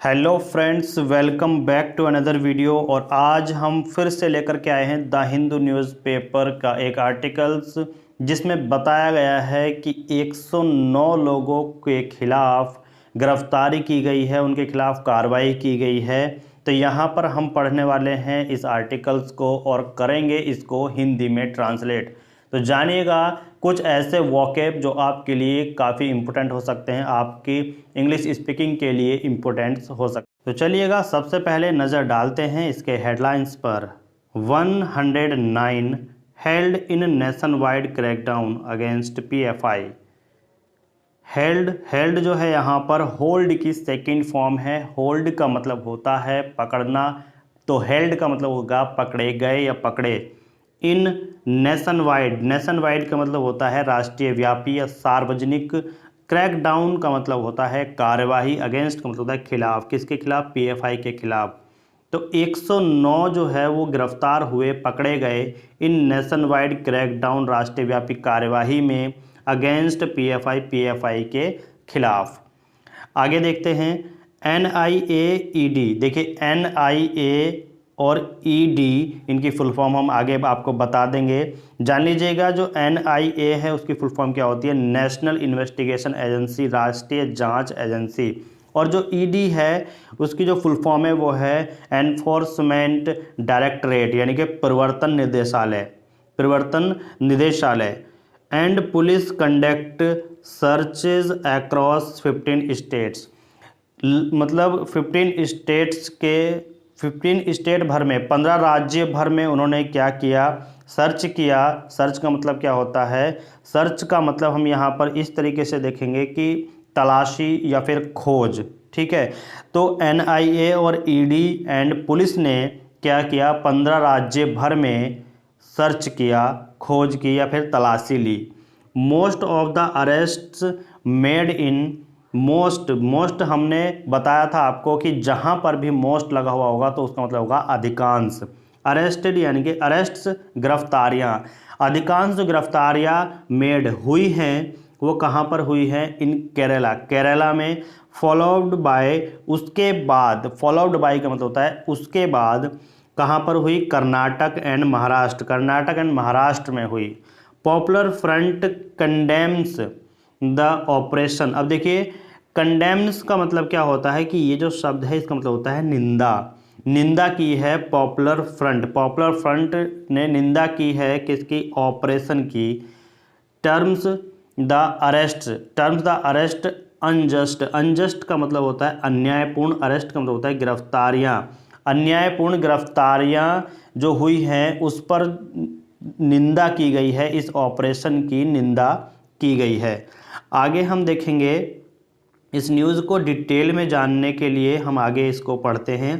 Hello friends, welcome back to another video. और आज हम फिर से लेकर के आए हैं द हिंदू न्यूज़पेपर का एक आर्टिकल्स जिसमें बताया गया है कि 109 लोगों के खिलाफ गिरफ्तारी की गई है, उनके खिलाफ कार्रवाई की गई है। तो यहाँ पर हम पढ़ने वाले हैं इस आर्टिकल्स को और करेंगे इसको हिंदी में ट्रांसलेट। तो जानिएगा कुछ ऐसे वोकैब जो आपके लिए काफ़ी इम्पोर्टेंट हो सकते हैं, आपकी इंग्लिश स्पीकिंग के लिए इम्पोर्टेंट हो सकते हैं। तो चलिएगा सबसे पहले नज़र डालते हैं इसके हेडलाइंस पर। 109 held in nation wide crackdown against PFI. Held जो है यहाँ पर होल्ड की सेकंड फॉर्म है। होल्ड का मतलब होता है पकड़ना, तो हेल्ड का मतलब होगा पकड़े गए या पकड़े। इन नेशन वाइड का मतलब होता है राष्ट्रीय व्यापी या सार्वजनिक। क्रैकडाउन का मतलब होता है कार्यवाही। अगेंस्ट का मतलब होता है खिलाफ। किसके खिलाफ? पीएफआई के खिलाफ। तो 109 जो है वो गिरफ्तार हुए, पकड़े गए इन नेशन वाइड क्रैकडाउन राष्ट्रीय व्यापी कार्यवाही में अगेंस्ट पीएफआई के खिलाफ। आगे देखते हैं NIAED। देखिए NIA और ED इनकी फुल फॉर्म हम आगे आपको बता देंगे। जान लीजिएगा जो NIA है उसकी फुल फॉर्म क्या होती है? नेशनल इन्वेस्टिगेशन एजेंसी, राष्ट्रीय जांच एजेंसी। और जो ED है उसकी जो फुल फॉर्म है वो है एनफोर्समेंट डायरेक्टरेट, यानी कि प्रवर्तन निदेशालय। And police conduct searches across 15 states. मतलब 15 स्टेट भर में, 15 राज्य भर में उन्होंने क्या किया? सर्च किया। सर्च का मतलब क्या होता है? सर्च का मतलब हम यहाँ पर इस तरीके से देखेंगे कि तलाशी या फिर खोज। ठीक है, तो NIA और ED एंड पुलिस ने क्या किया? 15 राज्य भर में सर्च किया, खोज की या फिर तलाशी ली। Most of the arrests made in most हमने बताया था आपको कि जहां पर भी मोस्ट लगा हुआ होगा तो उसका मतलब होगा अधिकांश। अरेस्टेड यानी कि अरेस्ट्स गिरफ्तारियां। अधिकांश जो गिरफ्तारियां मेड हुई हैं वो कहां पर हुई हैं? इन केरला में। फॉलोड बाय, उसके बाद, फॉलोड बाय का मतलब होता है उसके बाद। कहां पर हुई? कर्नाटक एंड महाराष्ट्र में हुई। Popular front condemns the operation. अब देखिए कंडेम्स का मतलब क्या होता है कि ये जो शब्द है इसका मतलब होता है निंदा की है पॉपुलर फ्रंट ने निंदा की है किसकी? ऑपरेशन की। टर्म्स द अरेस्ट अनजस्ट का मतलब होता है अन्यायपूर्ण। अरेस्ट का मतलब होता है गिरफ्तारियां। अन्यायपूर्ण गिरफ्तारियां जो हुई हैं उस पर निंदा की गई है, इस ऑपरेशन की निंदा की गई है। आगे हम देखेंगे इस न्यूज़ को डिटेल में जानने के लिए हम आगे इसको पढ़ते हैं।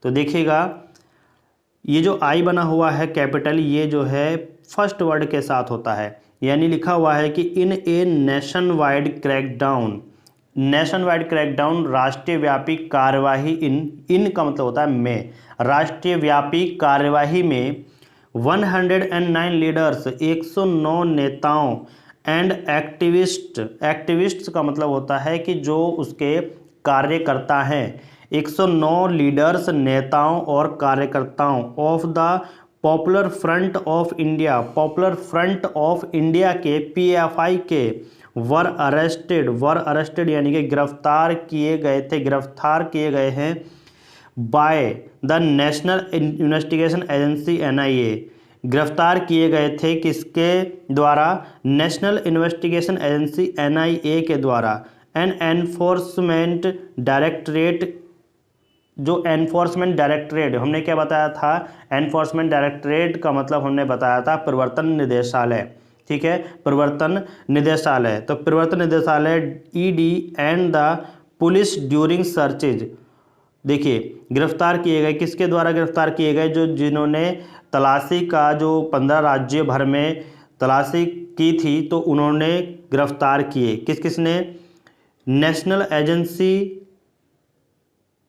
तो देखिएगा ये जो आई बना हुआ है कैपिटल, ये जो है फर्स्ट वर्ड के साथ होता है, यानी लिखा हुआ है कि इन ए नेशन वाइड क्रैकडाउन राष्ट्रीय व्यापी कार्यवाही। इन का मतलब होता है में। राष्ट्रीय व्यापी कार्यवाही में 109 लीडर्स, 109 नेताओं एंड एक्टिविस्ट्स का मतलब होता है कि जो उसके कार्यकर्ता हैं। 109 लीडर्स, नेताओं और कार्यकर्ताओं of the popular front of India के पीएफआई के वर अरेस्टेड यानी कि गिरफ्तार किए गए हैं by the national investigation agency NIA। गिरफ्तार किए गए थे किसके द्वारा? नेशनल इन्वेस्टिगेशन एजेंसी NIA के द्वारा। एन एनफोर्समेंट डायरेक्टरेट, जो एनफोर्समेंट डायरेक्टरेट हमने क्या बताया था? एनफोर्समेंट डायरेक्टरेट का मतलब हमने बताया था प्रवर्तन निदेशालय। ठीक है, प्रवर्तन निदेशालय। तो प्रवर्तन निदेशालय ED and the police during searches. देखिए गिरफ्तार किए गए, किसके द्वारा गिरफ्तार किए गए? जिन्होंने तलाशी का, जो 15 राज्य भर में तलाशी की थी तो उन्होंने गिरफ्तार किए। किसने? नेशनल एजेंसी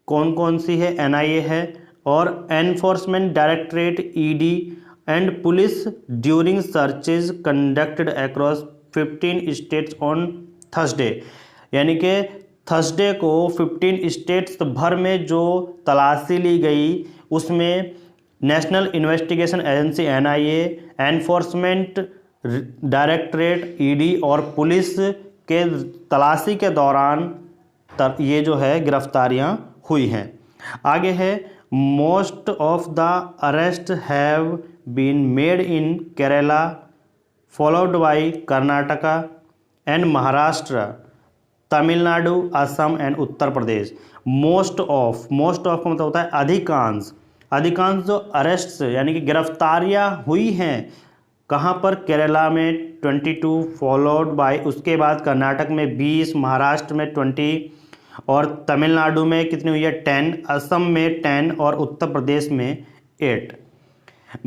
कौन कौन सी है? NIA है, और enforcement directorate ED and police during searches conducted across 15 states on Thursday. यानी कि थर्सडे को 15 स्टेट्स भर में जो तलाशी ली गई उसमें national investigation agency NIA, enforcement directorate ED और पुलिस के तलाशी के दौरान ये जो है गिरफ्तारियां हुई हैं। आगे है most of the arrest have been made in Kerala followed by Karnataka and Maharashtra, Tamil Nadu, Assam and Uttar Pradesh. Most of का मतलब होता है अधिकांश जो अरेस्ट यानी कि गिरफ्तारियां हुई हैं कहाँ पर, केरला में 22, फॉलोड बाय उसके बाद कर्नाटक में 20, महाराष्ट्र में 20 और तमिलनाडु में कितनी हुई है 10, असम में 10 और उत्तर प्रदेश में 8।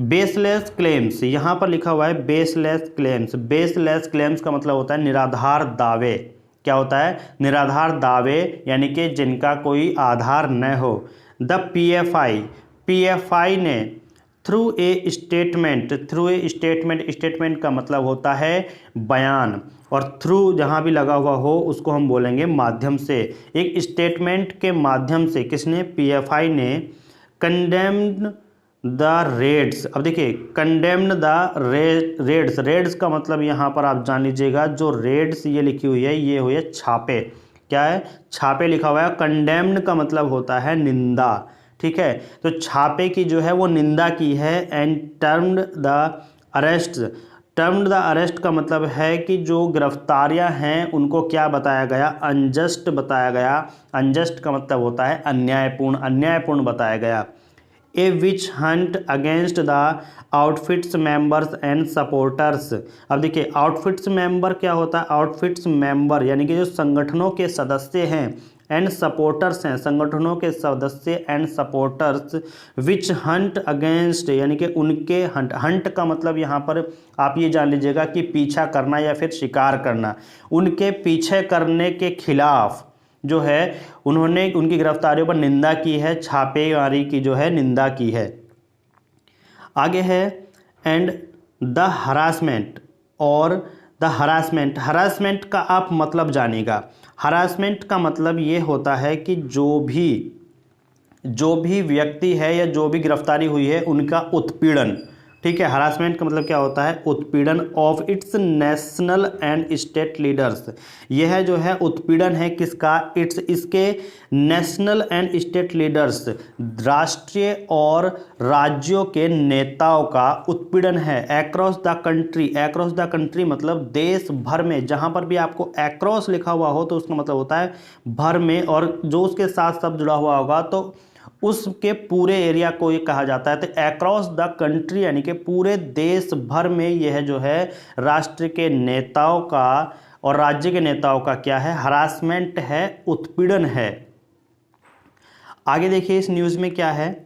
बेसलेस क्लेम्स, यहाँ पर लिखा हुआ है बेसलेस क्लेम्स। बेसलेस क्लेम्स का मतलब होता है निराधार दावे। क्या होता है? निराधार दावे, यानी कि जिनका कोई आधार न हो। द PFI ने थ्रू ए स्टेटमेंट का मतलब होता है बयान, और थ्रू जहाँ भी लगा हुआ हो उसको हम बोलेंगे माध्यम से। एक स्टेटमेंट के माध्यम से किसने? PFI ने कंडेम्ड द रेड्स। अब देखिए कंडेम्ड द रेड्स का मतलब यहाँ पर आप जान लीजिएगा, जो रेड्स ये लिखी हुई है ये हुई है छापे। क्या है? छापे लिखा हुआ है। कंडेम्ड का मतलब होता है निंदा, ठीक है। तो छापे की जो है वो निंदा की है। एंड टर्म्ड द अरेस्ट का मतलब है कि जो गिरफ्तारियां हैं उनको क्या बताया गया? अनजस्ट बताया गया। अनजस्ट का मतलब होता है अन्यायपूर्ण बताया गया। A witch hunt against the outfits members and supporters. अब देखिए आउटफिट्स मेंबर क्या होता है? आउटफिट्स मेंबर यानी कि जो संगठनों के सदस्य हैं, एंड सपोर्टर्स हैं, संगठनों के सदस्य and supporters. Which hunt against यानी कि उनके हंट का मतलब यहाँ पर आप ये जान लीजिएगा कि पीछा करना या फिर शिकार करना। उनके पीछे करने के खिलाफ जो है उन्होंने उनकी गिरफ्तारियों पर निंदा की है, छापेमारी की जो है निंदा की है। आगे है एंड द हरासमेंट और द हरासमेंट का आप मतलब जानिएगा। हरासमेंट का मतलब ये होता है कि जो भी व्यक्ति है या जो भी गिरफ्तारी हुई है उनका उत्पीड़न, ठीक है। हरासमेंट का मतलब क्या होता है? उत्पीड़न of its national and state leaders. यह जो है उत्पीड़न है किसका? इसके नेशनल एंड स्टेट लीडर्स, राष्ट्रीय और राज्यों के नेताओं का उत्पीड़न है। अक्रॉस द कंट्री मतलब देश भर में। जहां पर भी आपको अक्रॉस लिखा हुआ हो तो उसका मतलब होता है भर में, और जो उसके साथ सब जुड़ा हुआ होगा तो उसके पूरे एरिया को ये कहा जाता है। तो अक्रॉस द कंट्री यानी कि पूरे देश भर में यह जो है राष्ट्र के नेताओं का और राज्य के नेताओं का क्या है? हरासमेंट है, उत्पीड़न है। आगे देखिए इस न्यूज़ में क्या है?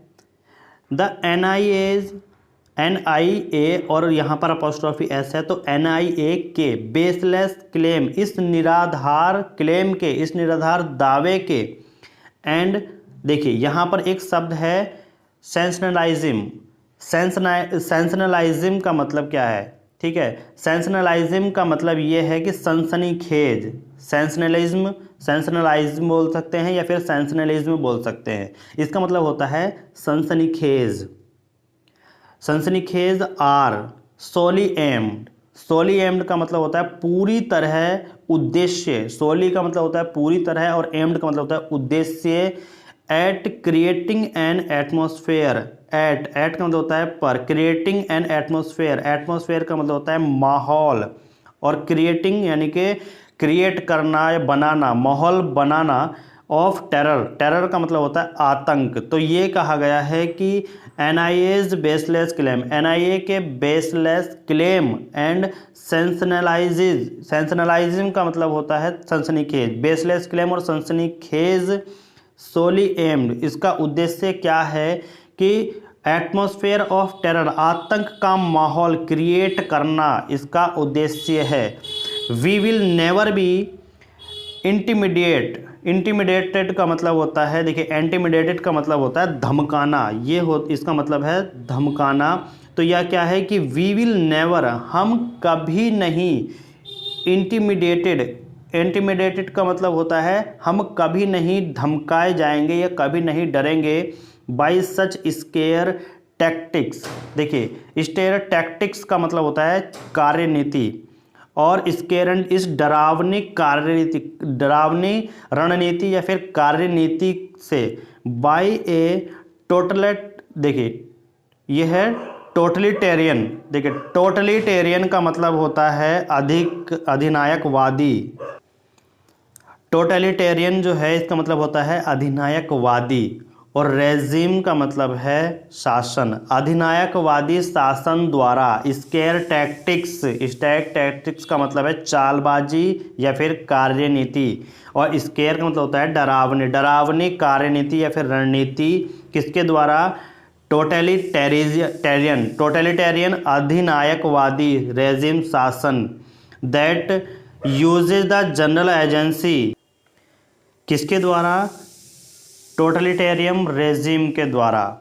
द NIA और यहाँ पर अपॉस्ट्रोफी S है, तो NIA के बेसलेस क्लेम, इस निराधार दावे के। एंड देखिए यहाँ पर एक शब्द है सेंसनलाइज्म का मतलब क्या है? ठीक है, सेंसनलाइज्म का मतलब ये है कि सनसनीखेज। सेंसनलाइज्म बोल सकते हैं या फिर सेंसनलिज्म बोल सकते हैं। इसका मतलब होता है सनसनीखेज आर सोली एम्ड का मतलब होता है पूरी तरह उद्देश्य। सोली का मतलब होता है पूरी तरह और एम्ड का मतलब होता है उद्देश्य। At creating an atmosphere, at का मतलब होता है पर, क्रिएटिंग एन एटमॉस्फेयर का मतलब होता है माहौल, और क्रिएटिंग यानी कि क्रिएट करना या बनाना, माहौल बनाना। ऑफ टेरर का मतलब होता है आतंक। तो ये कहा गया है कि NIA's बेसलेस क्लेम, NIA के बेसलेस क्लेम एंड सेंसनलाइज्म का मतलब होता है सनसनीखेज। बेसलेस क्लेम और सनसनीखेज सोली एम्ड, इसका उद्देश्य क्या है कि एटमॉस्फेयर ऑफ टेरर, आतंक का माहौल क्रिएट करना इसका उद्देश्य है। We will never be intimidated का मतलब होता है, देखिए इंटिमिडेटेड का मतलब होता है धमकाना, इसका मतलब है धमकाना। तो यह क्या है कि वी विल नेवर, हम कभी नहीं, इंटिमिडेटेड इंटिमिडेटेड का मतलब होता है हम कभी नहीं धमकाए जाएंगे या कभी नहीं डरेंगे बाई सच स्केयर टैक्टिक्स। देखिए स्टेयर टैक्टिक्स का मतलब होता है कार्यनीति, और स्केयर इस डरावनी कार्यनीति, डरावनी रणनीति या फिर कार्यनीति से बाई ए टोटलेट। देखिए यह है टोटलिटेरियन। देखिए टोटलिटेरियन का मतलब होता है अधिनायकवादी। टोटलिटेरियन जो है इसका मतलब होता है अधिनायकवादी, और रेजिम का मतलब है शासन, अधिनायकवादी शासन द्वारा। स्केयर टैक्टिक्स, स्टेयर टैक्टिक्स का मतलब है चालबाजी या फिर कार्यनीति, और स्केयर का मतलब होता है डरावनी, डरावनी कार्यनीति या फिर रणनीति किसके द्वारा? टोटलिटेरियन अधिनायकवादी रेजिम शासन। That uses the general agency, किसके द्वारा? टोटलिटेरियन रेजिम के द्वारा।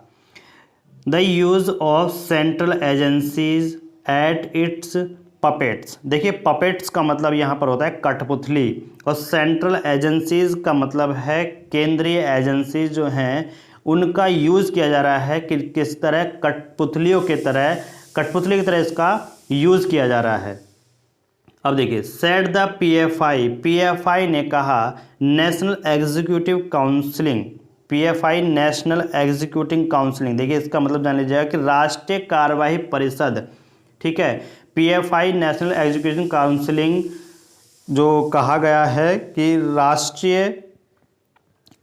The use of central agencies at its puppets. देखिए पपेट्स का मतलब यहाँ पर होता है कठपुतली, और सेंट्रल एजेंसीज का मतलब है केंद्रीय एजेंसीज जो हैं उनका यूज़ किया जा रहा है कि किस तरह कठपुतलियों की तरह, कठपुतली की तरह इसका यूज़ किया जा रहा है। अब देखिए सेड द पीएफआई, पीएफआई ने कहा national executive counselling, PFI national executive counselling. देखिए इसका मतलब जान लीजिएगा कि राष्ट्रीय कार्यवाही परिषद, ठीक है। पीएफआई नेशनल एग्जीक्यूटिव काउंसिलिंग जो कहा गया है कि राष्ट्रीय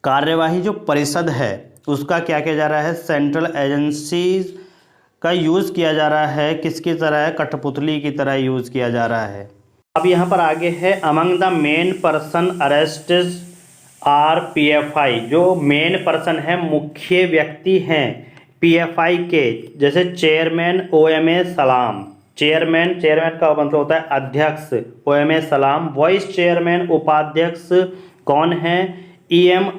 कार्यवाही जो परिषद है उसका क्या किया जा रहा है? सेंट्रल एजेंसीज का यूज़ किया जा रहा है, किसकी तरह? कठपुतली की तरह यूज़ किया जा रहा है। अब यहाँ पर आगे है among the main person arrested are PFI. जो मेन पर्सन है, मुख्य व्यक्ति हैं पीएफआई के, जैसे चेयरमैन ओएमए सलाम, चेयरमैन का मतलब होता है अध्यक्ष, ओएमए सलाम। वाइस चेयरमैन उपाध्यक्ष कौन है? ईएम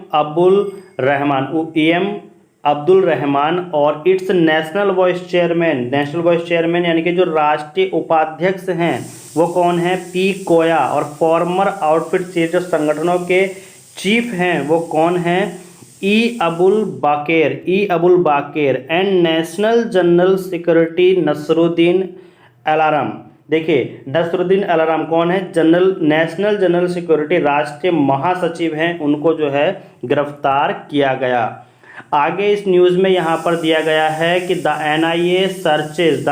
अब्दुल रहमान, और it's national vice chairman, national vice chairman यानी कि जो राष्ट्रीय उपाध्यक्ष हैं वो कौन है? पी कोया। और फॉर्मर आउटफिट चीफ, जो संगठनों के चीफ हैं वो कौन हैं? ई Abul Baker and national general security Nasiruddin Alarm. देखिए नसरुद्दीन अलारम कौन है? नेशनल जनरल सिक्योरिटी राष्ट्रीय महासचिव हैं, उनको जो है गिरफ्तार किया गया। आगे इस न्यूज़ में यहाँ पर दिया गया है कि द एनआईए सर्चेज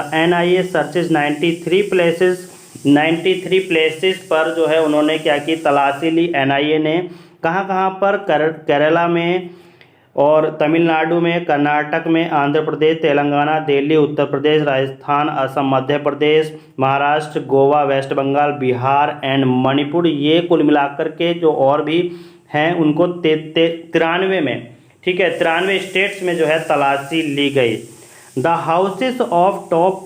93 प्लेसेस पर जो है उन्होंने क्या की? तलाशी ली एनआईए ने। कहाँ पर? केरला में, और तमिलनाडु में, कर्नाटक में, आंध्र प्रदेश, तेलंगाना, दिल्ली, उत्तर प्रदेश, राजस्थान, असम, मध्य प्रदेश, महाराष्ट्र, गोवा, वेस्ट बंगाल, बिहार एंड मणिपुर। ये कुल मिलाकर के जो और भी हैं उनको 93 में, ठीक है, 93 स्टेट्स में जो है तलाशी ली गई। The houses of top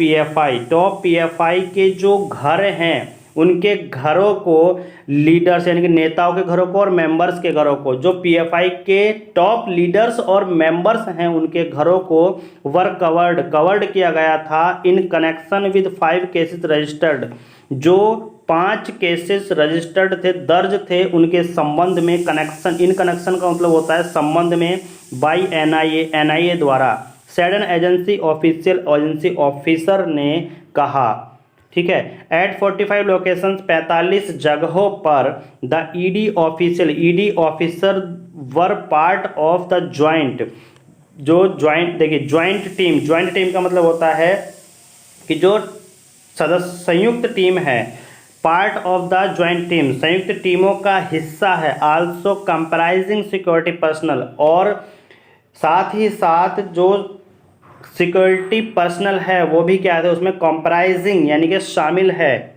PFI के जो घर हैं उनके घरों को, लीडर्स यानी कि नेताओं के घरों को और मेंबर्स के घरों को, जो पीएफआई के टॉप लीडर्स और मेंबर्स हैं उनके घरों को वर कवर्ड किया गया था in connection with 5 cases registered. जो 5 केसेस रजिस्टर्ड थे, दर्ज थे उनके संबंध में। कनेक्शन, इन कनेक्शन का मतलब होता है संबंध में, बाई एनआईए द्वारा। सैडन एजेंसी ऑफिसर ने कहा, ठीक है। एट 45 लोकेशंस, 45 जगहों पर the ED officer were part of the joint, देखिए ज्वाइंट टीम का मतलब होता है कि जो संयुक्त टीम है, part of the joint team, संयुक्त टीमों का हिस्सा है। आल्सो कंप्राइजिंग सिक्योरिटी पर्सनल, और साथ ही साथ जो सिक्योरिटी पर्सनल है वो भी क्या है? उसमें कंप्राइजिंग यानी कि शामिल है।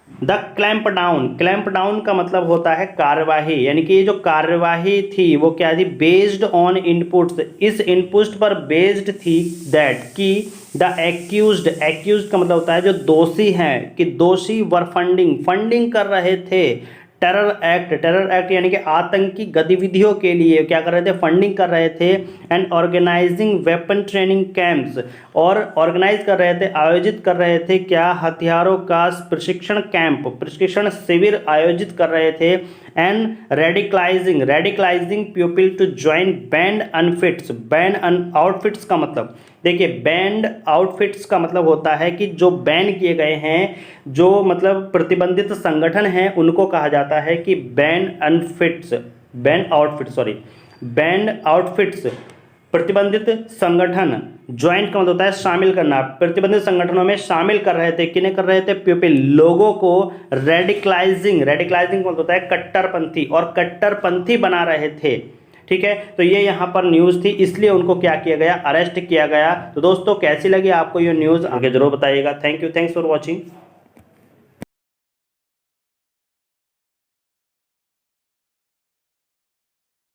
द क्लैंप डाउन का मतलब होता है कार्यवाही, यानी कि ये जो कार्यवाही थी वो क्या थी? बेस्ड ऑन इनपुट्स, इस इनपुट पर बेस्ड थी। दैट कि द एक्यूज्ड का मतलब होता है जो दोषी हैं, कि दोषी वर फंडिंग कर रहे थे टेरर एक्ट यानी कि आतंकी गतिविधियों के लिए क्या कर रहे थे, फंडिंग कर रहे थे। And organizing weapon training camps, और ऑर्गेनाइज कर रहे थे, आयोजित कर रहे थे क्या, हथियारों का प्रशिक्षण कैंप, प्रशिक्षण शिविर आयोजित कर रहे थे। And radicalising people to join banned unfits, banned outfits का मतलब देखिए, बैंड आउटफिट्स का मतलब होता है कि जो बैन किए गए हैं, जो मतलब प्रतिबंधित संगठन हैं, उनको कहा जाता है कि बैंड आउटफिट्स प्रतिबंधित संगठन। ज्वाइंट का मतलब होता है शामिल करना, प्रतिबंधित संगठनों में शामिल कर रहे थे, किन्हें कर रहे थे, पीपल, लोगों को। रेडिकलाइजिंग का मतलब होता है कट्टरपंथी, और कट्टरपंथी बना रहे थे। ठीक है, तो ये यहाँ पर न्यूज़ थी, इसलिए उनको क्या किया गया, अरेस्ट किया गया। तो दोस्तों कैसी लगी आपको ये न्यूज़, आगे जरूर बताइएगा। Thank you, thanks for watching.